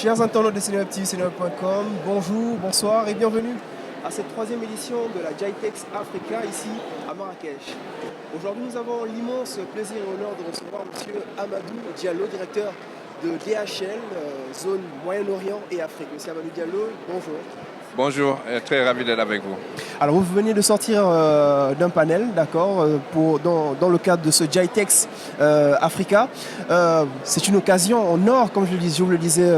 Chers internautes de Seneweb TV, seneweb.com, bonjour, bonsoir et bienvenue à cette troisième édition de la GITEX Africa ici à Marrakech. Aujourd'hui, nous avons l'immense plaisir et honneur de recevoir M. Amadou Diallo, directeur de DHL, zone Moyen-Orient et Afrique. M. Amadou Diallo, bonjour. Bonjour, très ravi d'être avec vous. Alors, vous venez de sortir d'un panel, d'accord, dans le cadre de ce GITEX Africa. C'est une occasion en or, comme je vous le disais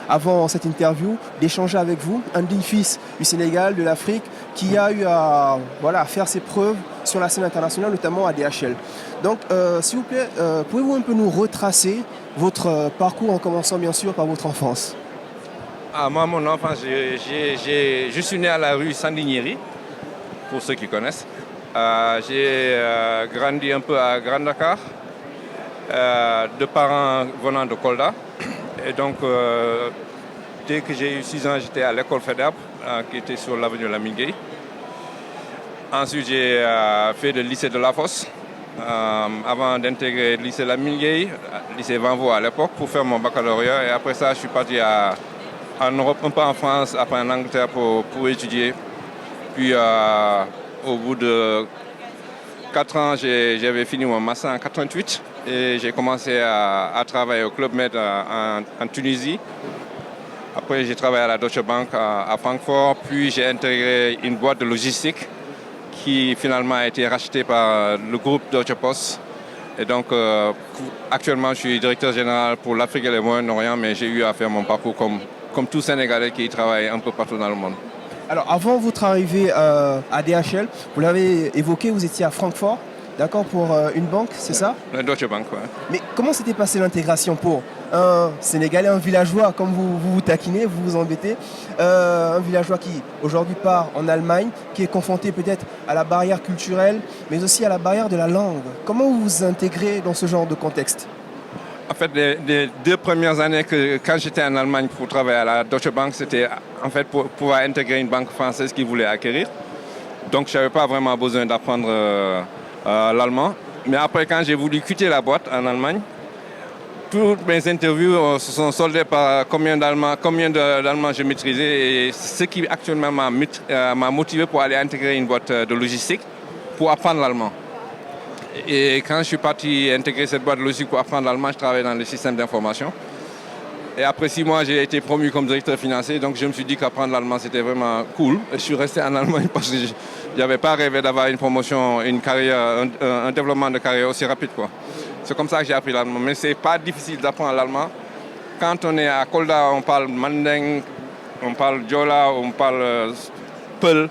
avant cette interview, d'échanger avec vous, un digne fils du Sénégal, de l'Afrique, qui a eu à faire ses preuves sur la scène internationale, notamment à DHL. Donc, s'il vous plaît, pouvez-vous un peu nous retracer votre parcours en commençant bien sûr par votre enfance? Moi, mon enfance, je suis né à la rue Sandiniéry, pour ceux qui connaissent. J'ai grandi un peu à Grand Dakar, de parents venant de Kolda. Et donc, dès que j'ai eu 6 ans, j'étais à l'école FEDERB, qui était sur l'avenue Lamine Gueye. Ensuite, j'ai fait le lycée de La Fosse, avant d'intégrer le lycée Lamine Gueye, lycée Vanvo à l'époque, pour faire mon baccalauréat. Et après ça, je suis parti en Europe, un peu en France, après en Angleterre pour étudier. Puis au bout de 4 ans, j'avais fini mon master en 88 et j'ai commencé à travailler au Club Med en Tunisie. Après, j'ai travaillé à la Deutsche Bank à Francfort, puis j'ai intégré une boîte de logistique qui finalement a été rachetée par le groupe Deutsche Post. Et donc, actuellement, je suis directeur général pour l'Afrique et le Moyen-Orient, mais j'ai eu à faire mon parcours comme tout Sénégalais qui travaille un peu partout dans le monde. Alors, avant votre arrivée à DHL, vous l'avez évoqué, vous étiez à Francfort, d'accord, pour une banque, c'est ça? La Deutsche Bank, oui. Mais comment s'était passée l'intégration pour un Sénégalais, un villageois, comme vous taquinez, vous vous embêtez, un villageois qui aujourd'hui part en Allemagne, qui est confronté peut-être à la barrière culturelle, mais aussi à la barrière de la langue. Comment vous vous intégrez dans ce genre de contexte? En fait, les 2 premières années, quand j'étais en Allemagne pour travailler à la Deutsche Bank, c'était en fait pour pouvoir intégrer une banque française qui voulait acquérir. Donc, je n'avais pas vraiment besoin d'apprendre l'allemand. Mais après, quand j'ai voulu quitter la boîte en Allemagne, toutes mes interviews se sont soldées par combien d'allemand je maîtrisais. Et ce qui actuellement m'a motivé pour aller intégrer une boîte de logistique pour apprendre l'allemand. Et quand je suis parti intégrer cette boîte de logistique pour apprendre l'allemand, je travaillais dans les systèmes d'information. Et après 6 mois, j'ai été promu comme directeur financier. Donc je me suis dit qu'apprendre l'allemand, c'était vraiment cool. Et je suis resté en Allemagne parce que je n'avais pas rêvé d'avoir une promotion, une carrière, un développement de carrière aussi rapide, quoi. C'est comme ça que j'ai appris l'allemand. Mais ce n'est pas difficile d'apprendre l'allemand. Quand on est à Kolda, on parle manding, on parle djola, on parle peul.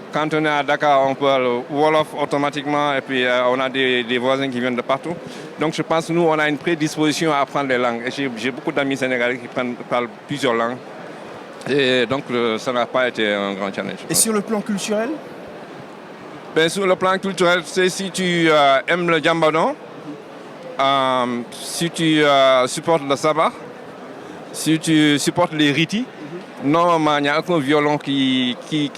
Quand on est à Dakar, on parle Wolof automatiquement et puis on a des voisins qui viennent de partout. Donc je pense que nous, on a une prédisposition à apprendre les langues. Et j'ai beaucoup d'amis sénégalais qui parlent plusieurs langues. Et donc ça n'a pas été un grand challenge. Et sur le plan culturel? Sur le plan culturel, c'est si tu aimes le djambadon, si tu supportes le sabah, si tu supportes les riti. Normalement, il n'y a aucun violon qui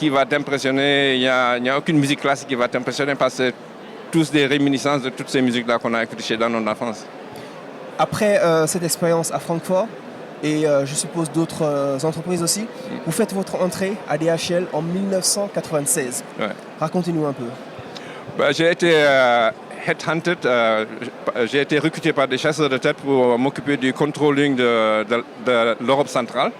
va t'impressionner, il n'y a aucune musique classique qui va t'impressionner parce que c'est tous des réminiscences de toutes ces musiques-là qu'on a écoutées dans notre enfance. Après cette expérience à Francfort, et je suppose d'autres entreprises aussi, vous faites votre entrée à DHL en 1996. Ouais. Racontez-nous un peu. J'ai été headhunted, j'ai été recruté par des chasseurs de tête pour m'occuper du controlling de l'Europe centrale.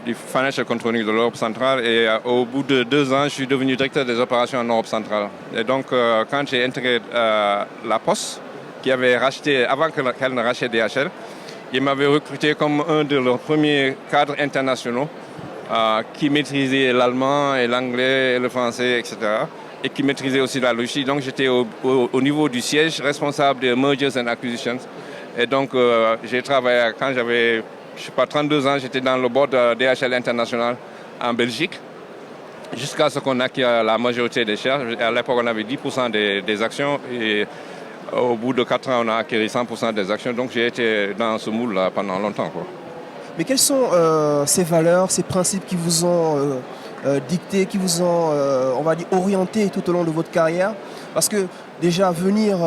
Du financial controlling de l'Europe centrale et au bout de 2 ans, je suis devenu directeur des opérations en Europe centrale. Et donc, quand j'ai intégré la Poste, qui avait racheté, avant qu'elle ne rachète DHL, ils m'avaient recruté comme un de leurs premiers cadres internationaux qui maîtrisait l'allemand et l'anglais et le français, etc. Et qui maîtrisait aussi la logistique. Donc, j'étais au niveau du siège, responsable des mergers and acquisitions. Et donc, j'ai travaillé quand j'avais... Je sais pas, 32 ans, j'étais dans le board de DHL International en Belgique, jusqu'à ce qu'on acquiert la majorité des shares. À l'époque, on avait 10% des actions et au bout de 4 ans, on a acquis 100% des actions. Donc j'ai été dans ce moule-là pendant longtemps, quoi. Mais quelles sont ces valeurs, ces principes qui vous ont dicté, qui vous ont, on va dire, orienté tout au long de votre carrière? Parce que déjà venir,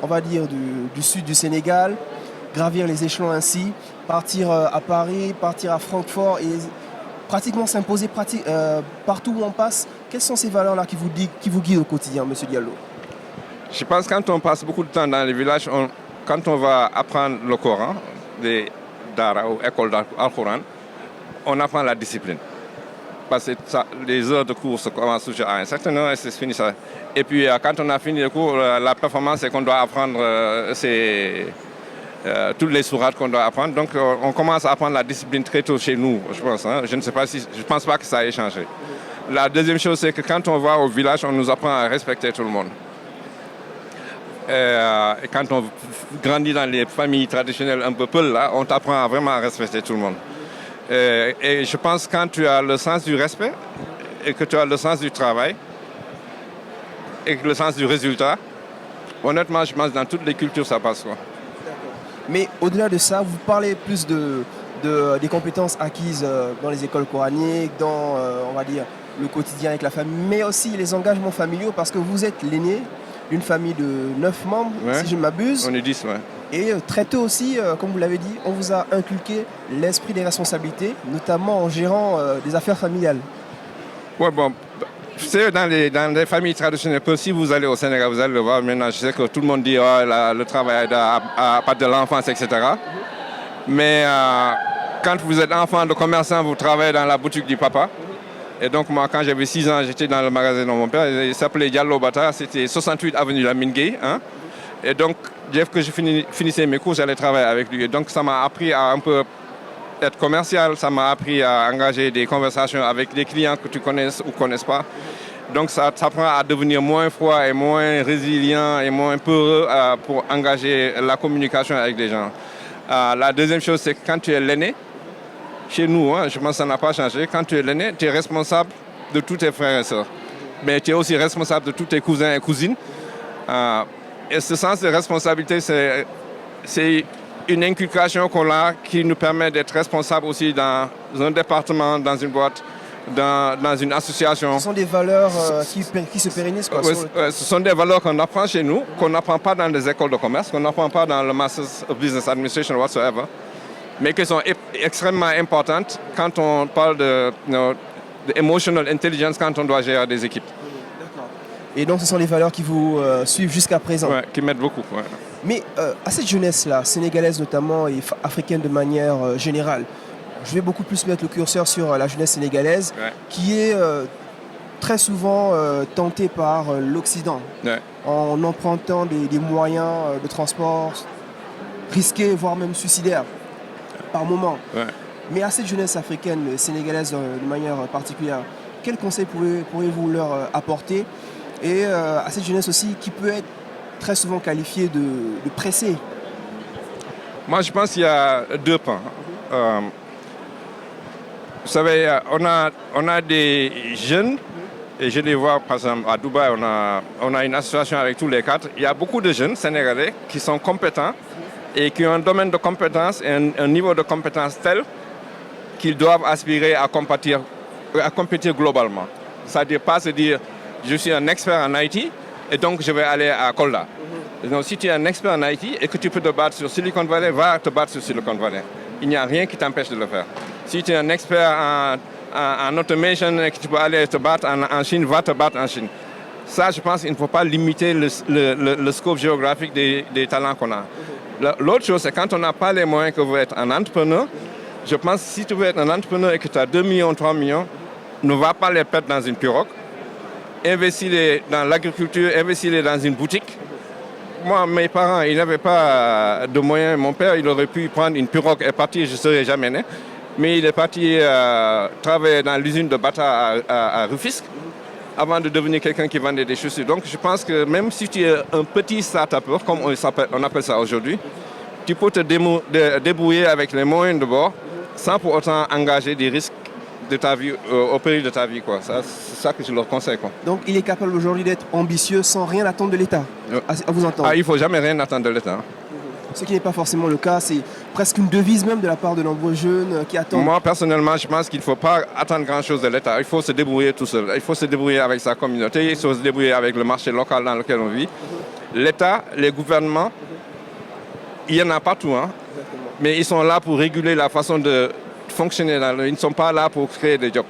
on va dire, du sud du Sénégal, gravir les échelons ainsi, partir à Paris, partir à Francfort et pratiquement s'imposer partout où on passe. Quelles sont ces valeurs-là qui vous guident au quotidien, M. Diallo? Je pense que quand on passe beaucoup de temps dans les villages, quand on va apprendre le Coran, des Dara ou écoles d'Al-Quran, on apprend la discipline. Parce que les heures de cours se commencent toujours à un certain heure et c'est fini ça. Et puis quand on a fini le cours, la performance, c'est qu'on doit apprendre toutes les sourates qu'on doit apprendre. Donc on commence à apprendre la discipline très tôt chez nous, je pense. Hein. Je ne pense pas que ça ait changé. La deuxième chose, c'est que quand on va au village, on nous apprend à respecter tout le monde. Et quand on grandit dans les familles traditionnelles un peu peu, là, on t'apprend vraiment à respecter tout le monde. Et je pense que quand tu as le sens du respect et que tu as le sens du travail et le sens du résultat, honnêtement, je pense que dans toutes les cultures, ça passe. Quoi. Mais au-delà de ça, vous parlez plus des compétences acquises dans les écoles coraniques, dans, on va dire, le quotidien avec la famille, mais aussi les engagements familiaux, parce que vous êtes l'aîné d'une famille de 9 membres, si je ne m'abuse. On est 10, ouais. Et très tôt aussi, comme vous l'avez dit, on vous a inculqué l'esprit des responsabilités, notamment en gérant des affaires familiales. Ouais, bon, tu sais, dans les familles traditionnelles, si vous allez au Sénégal, vous allez le voir maintenant, je sais que tout le monde dit le travail à partir de l'enfance, etc. Mais quand vous êtes enfant de commerçant, vous travaillez dans la boutique du papa. Et donc moi, quand j'avais 6 ans, j'étais dans le magasin de mon père, il s'appelait Diallo Bata, c'était 68 avenue Lamine Gueye. Hein? Et donc, dès que je finissais mes cours, j'allais travailler avec lui. Et donc, ça m'a appris à un peu être commercial, ça m'a appris à engager des conversations avec des clients que tu connais ou ne connais pas. Donc, ça t'apprend à devenir moins froid et moins résilient et moins peureux pour engager la communication avec des gens. La deuxième chose, c'est que quand tu es l'aîné, chez nous, hein, je pense que ça n'a pas changé. Quand tu es l'aîné, tu es responsable de tous tes frères et sœurs. Mais tu es aussi responsable de tous tes cousins et cousines. Et ce sens de responsabilité, c'est une inculcation qu'on a qui nous permet d'être responsables aussi dans un département, dans une boîte, dans une association. Ce sont des valeurs qui se pérennisent. Quoi, ce sont des valeurs qu'on apprend chez nous, qu'on n'apprend pas dans les écoles de commerce, qu'on n'apprend pas dans le Masters of Business Administration whatsoever, mais qui sont extrêmement importantes quand on parle de emotional intelligence, quand on doit gérer des équipes. D'accord. Et donc ce sont les valeurs qui vous suivent jusqu'à présent. Ouais, qui m'aident beaucoup. Ouais. Mais à cette jeunesse-là, sénégalaise notamment et africaine de manière générale, je vais beaucoup plus mettre le curseur sur la jeunesse sénégalaise, qui est très souvent tentée par l'Occident, en empruntant des moyens de transport risqués, voire même suicidaires, par moment. Mais à cette jeunesse africaine, sénégalaise de manière particulière, quels conseils pourriez-vous leur apporter? Et à cette jeunesse aussi qui peut être très souvent qualifiée de pressée? Moi, je pense qu'il y a 2 points. Vous savez, on a des jeunes, et je les vois par exemple à Dubaï, on a une association avec tous les 4. Il y a beaucoup de jeunes sénégalais qui sont compétents et qui ont un domaine de compétence et un niveau de compétence tel qu'ils doivent aspirer à compétir globalement. C'est-à-dire pas se dire, je suis un expert en IT et donc je vais aller à Kolda. Donc si tu es un expert en IT et que tu peux te battre sur Silicon Valley, va te battre sur Silicon Valley. Il n'y a rien qui t'empêche de le faire. Si tu es un expert en automation et que tu peux aller te battre en Chine, va te battre en Chine. Ça, je pense qu'il ne faut pas limiter le scope géographique des talents qu'on a. L'autre chose, c'est quand on n'a pas les moyens que vous êtes un entrepreneur, je pense que si tu veux être un entrepreneur et que tu as 2 millions, 3 millions, ne va pas les perdre dans une pirogue. Investis-les dans l'agriculture, investis-les dans une boutique. Moi, mes parents, ils n'avaient pas de moyens. Mon père, il aurait pu prendre une pirogue et partir, je ne serais jamais né. Mais il est parti travailler dans l'usine de Bata à Rufisque avant de devenir quelqu'un qui vendait des chaussures. Donc je pense que même si tu es un petit start-upper, comme on appelle ça aujourd'hui, tu peux te débrouiller avec les moyens de bord sans pour autant engager des risques de ta vie, au péril de ta vie. Quoi. C'est ça que je leur conseille. Quoi. Donc il est capable aujourd'hui d'être ambitieux sans rien attendre de l'État, à vous entendre. Il ne faut jamais rien attendre de l'État. Ce qui n'est pas forcément le cas, c'est presque une devise même de la part de nombreux jeunes qui attendent. Moi, personnellement, je pense qu'il ne faut pas attendre grand-chose de l'État. Il faut se débrouiller tout seul. Il faut se débrouiller avec sa communauté, il faut se débrouiller avec le marché local dans lequel on vit. L'État, les gouvernements, il y en a partout, hein, mais ils sont là pour réguler la façon de fonctionner. Ils ne sont pas là pour créer des jobs.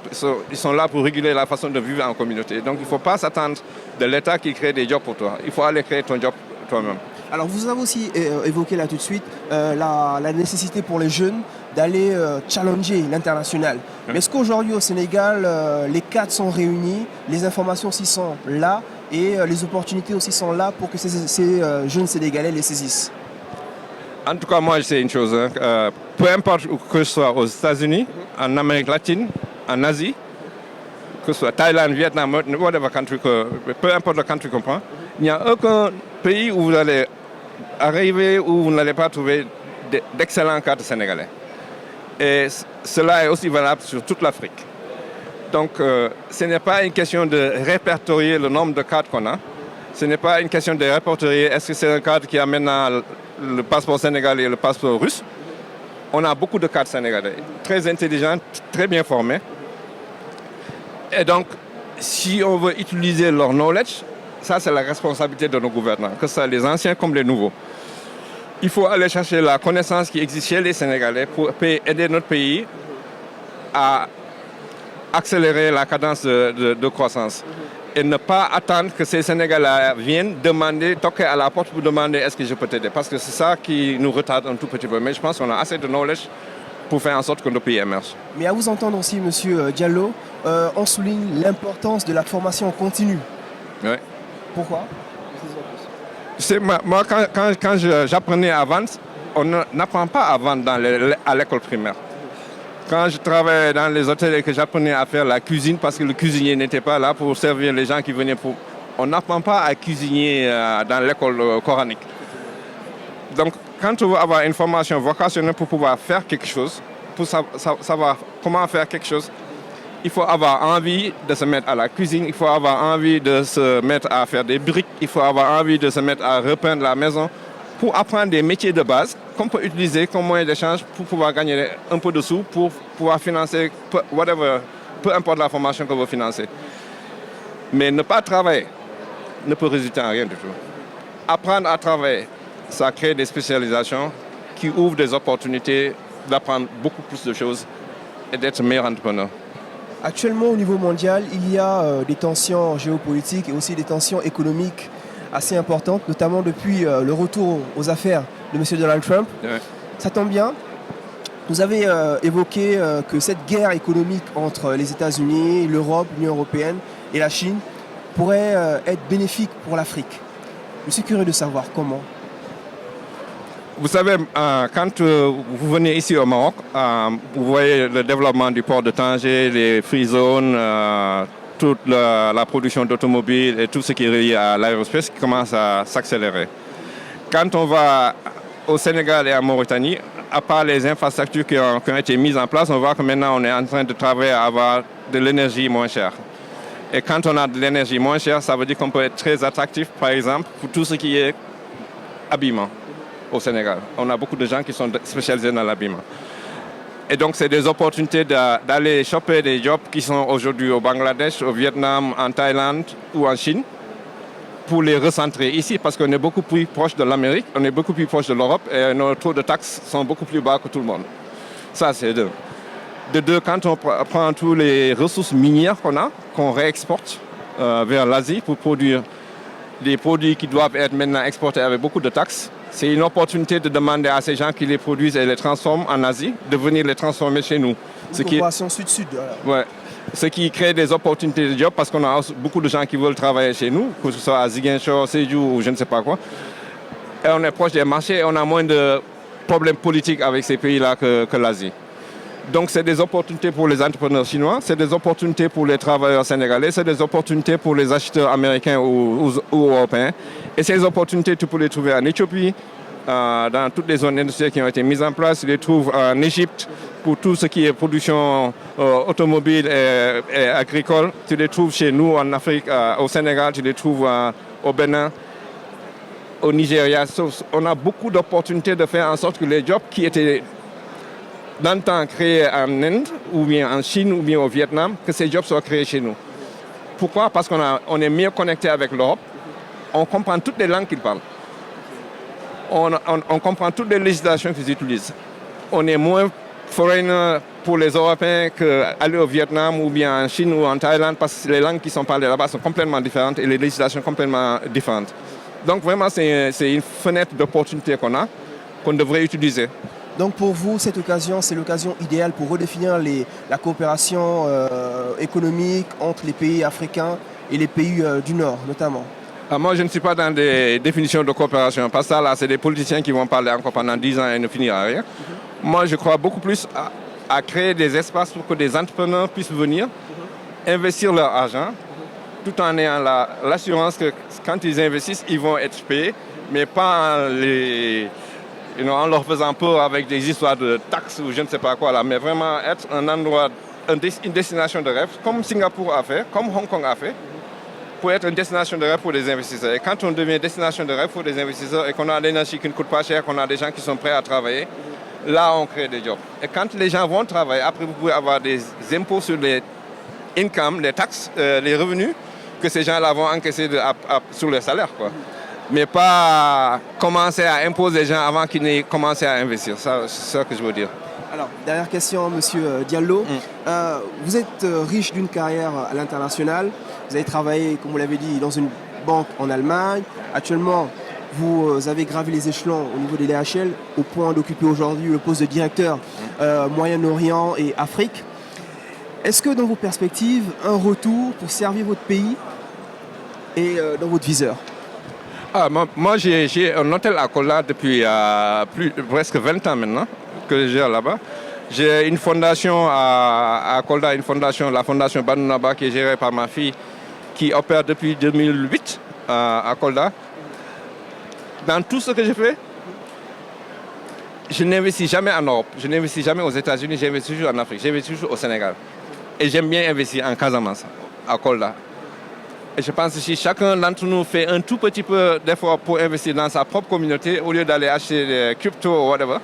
Ils sont là pour réguler la façon de vivre en communauté. Donc il ne faut pas s'attendre de l'État qui crée des jobs pour toi. Il faut aller créer ton job toi-même. Alors vous avez aussi évoqué là tout de suite la nécessité pour les jeunes d'aller challenger l'international. Mais est-ce qu'aujourd'hui au Sénégal, les cadres sont réunis, les informations aussi sont là et les opportunités aussi sont là pour que ces jeunes Sénégalais les saisissent? En tout cas, moi, je sais une chose. Hein, peu importe que ce soit aux États-Unis, en Amérique latine, en Asie, que ce soit Thaïlande, Vietnam, whatever country, peu importe le country qu'on prend, il n'y a aucun pays où vous allez arriver où vous n'allez pas trouver d'excellents cadres sénégalais. Et cela est aussi valable sur toute l'Afrique. Donc, ce n'est pas une question de répertorier le nombre de cadres qu'on a. Ce n'est pas une question de répertorier est-ce que c'est un cadre qui a maintenant le passeport sénégalais et le passeport russe. On a beaucoup de cadres sénégalais, très intelligents, très bien formés. Et donc, si on veut utiliser leur knowledge, ça c'est la responsabilité de nos gouvernants, que ce soit les anciens comme les nouveaux. Il faut aller chercher la connaissance qui existe chez les Sénégalais pour aider notre pays à accélérer la cadence de croissance. Et ne pas attendre que ces Sénégalais viennent demander, toquer à la porte pour demander est-ce que je peux t'aider. Parce que c'est ça qui nous retarde un tout petit peu. Mais je pense qu'on a assez de knowledge pour faire en sorte que nos pays émergent. Mais à vous entendre aussi, M. Diallo, on souligne l'importance de la formation continue. Oui. Pourquoi? Moi, quand j'apprenais à vendre, on n'apprend pas à vendre à l'école primaire. Quand je travaillais dans les hôtels et que j'apprenais à faire la cuisine parce que le cuisinier n'était pas là pour servir les gens qui venaient pour... On n'apprend pas à cuisiner dans l'école coranique. Donc, quand on veut avoir une formation vocationnelle pour pouvoir faire quelque chose, pour savoir comment faire quelque chose, il faut avoir envie de se mettre à la cuisine, il faut avoir envie de se mettre à faire des briques, il faut avoir envie de se mettre à repeindre la maison pour apprendre des métiers de base qu'on peut utiliser comme moyen d'échange pour pouvoir gagner un peu de sous, pour pouvoir financer peu importe la formation qu'on veut financer. Mais ne pas travailler ne peut résulter en rien du tout. Apprendre à travailler, ça crée des spécialisations qui ouvrent des opportunités d'apprendre beaucoup plus de choses et d'être meilleur entrepreneur. Actuellement, au niveau mondial, il y a des tensions géopolitiques et aussi des tensions économiques assez importantes, notamment depuis le retour aux affaires de M. Donald Trump. Ouais. Ça tombe bien. Vous avez évoqué que cette guerre économique entre les États-Unis, l'Europe, l'Union européenne et la Chine pourrait être bénéfique pour l'Afrique. Je suis curieux de savoir comment. Vous savez, quand vous venez ici au Maroc, vous voyez le développement du port de Tanger, les free zones, toute la production d'automobiles et tout ce qui est relié à l'aérospace qui commence à s'accélérer. Quand on va au Sénégal et en Mauritanie, à part les infrastructures qui ont été mises en place, on voit que maintenant on est en train de travailler à avoir de l'énergie moins chère. Et quand on a de l'énergie moins chère, ça veut dire qu'on peut être très attractif, par exemple, pour tout ce qui est habillement au Sénégal. On a beaucoup de gens qui sont spécialisés dans l'habillement. Et donc, c'est des opportunités d'aller choper des jobs qui sont aujourd'hui au Bangladesh, au Vietnam, en Thaïlande ou en Chine, pour les recentrer ici, parce qu'on est beaucoup plus proche de l'Amérique, on est beaucoup plus proche de l'Europe, et nos taux de taxes sont beaucoup plus bas que tout le monde. Ça, c'est deux. De deux, quand on prend toutes les ressources minières qu'on a, qu'on réexporte vers l'Asie pour produire des produits qui doivent être maintenant exportés avec beaucoup de taxes, c'est une opportunité de demander à ces gens qui les produisent et les transforment en Asie de venir les transformer chez nous. Une coopération sud-sud. Ouais. Ce qui crée des opportunités de job parce qu'on a beaucoup de gens qui veulent travailler chez nous, que ce soit à Ziguinchor, Sédhiou ou je ne sais pas quoi. Et on est proche des marchés et on a moins de problèmes politiques avec ces pays-là que l'Asie. Donc c'est des opportunités pour les entrepreneurs chinois, c'est des opportunités pour les travailleurs sénégalais, c'est des opportunités pour les acheteurs américains ou européens. Et ces opportunités, tu peux les trouver en Éthiopie, dans toutes les zones industrielles qui ont été mises en place. Tu les trouves en Égypte pour tout ce qui est production automobile et agricole. Tu les trouves chez nous en Afrique, au Sénégal, tu les trouves au Bénin, au Nigeria. On a beaucoup d'opportunités de faire en sorte que les jobs qui étaient dans le temps créés en Inde, ou bien en Chine, ou bien au Vietnam, que ces jobs soient créés chez nous. Pourquoi? Parce qu'on est mieux connecté avec l'Europe. On comprend toutes les langues qu'ils parlent. on comprend toutes les législations qu'ils utilisent. On est moins foreigner pour les Européens qu'aller au Vietnam ou bien en Chine ou en Thaïlande parce que les langues qui sont parlées là-bas sont complètement différentes et les législations complètement différentes. Donc vraiment, c'est une fenêtre d'opportunité qu'on devrait utiliser. Donc pour vous, cette occasion, c'est l'occasion idéale pour redéfinir la coopération économique entre les pays africains et les pays du Nord notamment. Moi, je ne suis pas dans des définitions de coopération parce que là, c'est des politiciens qui vont parler encore pendant 10 ans et ne finir à rien. Moi, je crois beaucoup plus à créer des espaces pour que des entrepreneurs puissent venir investir leur argent tout en ayant l'assurance que quand ils investissent, ils vont être payés, mais pas en leur faisant peur avec des histoires de taxes ou je ne sais pas quoi, là, mais vraiment être un endroit, une destination de rêve, comme Singapour a fait, comme Hong Kong a fait, pour être une destination de rêve pour les investisseurs. Et quand on devient destination de rêve pour les investisseurs et qu'on a l'énergie qui ne coûte pas cher, qu'on a des gens qui sont prêts à travailler, là, on crée des jobs. Et quand les gens vont travailler, après, vous pouvez avoir des impôts sur les incomes, les taxes, les revenus que ces gens-là vont encaisser sur les salaires, quoi. Mais pas commencer à imposer les gens avant qu'ils n'aient commencé à investir. C'est ça que je veux dire. Alors, dernière question, Monsieur Diallo. Vous êtes riche d'une carrière à l'international. Vous avez travaillé, comme vous l'avez dit, dans une banque en Allemagne. Actuellement, vous avez gravi les échelons au niveau des DHL au point d'occuper aujourd'hui le poste de directeur Moyen-Orient et Afrique. Est-ce que dans vos perspectives, un retour pour servir votre pays est dans votre viseur? Moi, j'ai un hôtel à Kolda depuis presque 20 ans maintenant que je gère là-bas. J'ai une fondation à Kolda, la fondation Banunaba qui est gérée par ma fille qui opère depuis 2008 à Kolda. Dans tout ce que je fais, je n'investis jamais en Europe, je n'investis jamais aux États-Unis, j'investis toujours en Afrique, j'investis toujours au Sénégal. Et j'aime bien investir en Casamance, à Kolda. Et je pense que si chacun d'entre nous fait un tout petit peu d'effort pour investir dans sa propre communauté, au lieu d'aller acheter des cryptos ou whatever,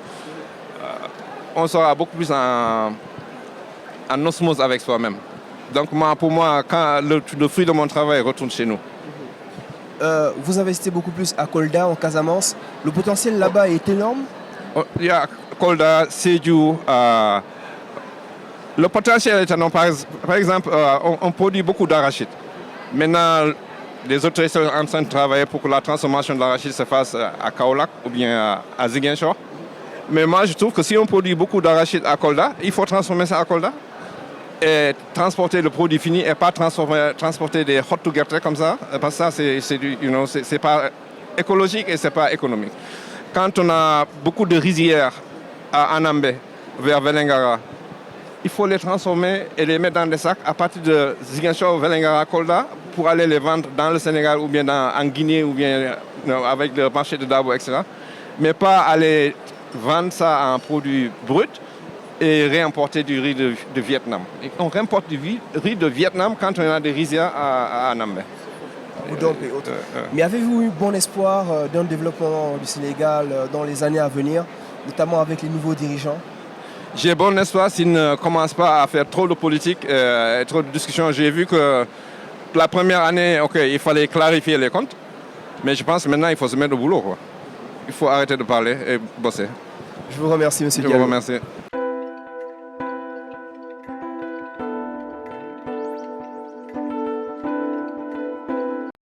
on sera beaucoup plus en osmose avec soi-même. Donc pour moi, quand le fruit de mon travail retourne chez nous. Vous investissez beaucoup plus à Kolda, en Casamance. Le potentiel là-bas est énorme. Il y a Kolda, Sédhiou. Le potentiel est énorme. Par exemple, on produit beaucoup d'arachide. Maintenant, les autorités sont en train de travailler pour que la transformation de l'arachide se fasse à Kaolack ou bien à Ziguinchor. Mais moi, je trouve que si on produit beaucoup d'arachide à Kolda, il faut transformer ça à Kolda et transporter le produit fini et pas transporter des hot to get comme ça. Parce que ça, c'est pas écologique et c'est pas économique. Quand on a beaucoup de rizières à Anambé, vers Vélingara, il faut les transformer et les mettre dans des sacs à partir de Ziguinchor, Vélingara, Kolda pour aller les vendre dans le Sénégal ou bien en Guinée ou bien avec le marché de Dabo, etc. Mais pas aller vendre ça en produit brut et réimporter du riz de Vietnam. Et on réimporte du riz de Vietnam quand on a des rizières à Anambé. Et autres. Mais avez-vous eu bon espoir d'un développement du Sénégal dans les années à venir, notamment avec les nouveaux dirigeants? J'ai bon espoir s'ils ne commencent pas à faire trop de politique et trop de discussions. J'ai vu que la première année, il fallait clarifier les comptes. Mais je pense que maintenant, il faut se mettre au boulot, quoi. Il faut arrêter de parler et bosser. Je vous remercie, monsieur Diallo. Je vous remercie.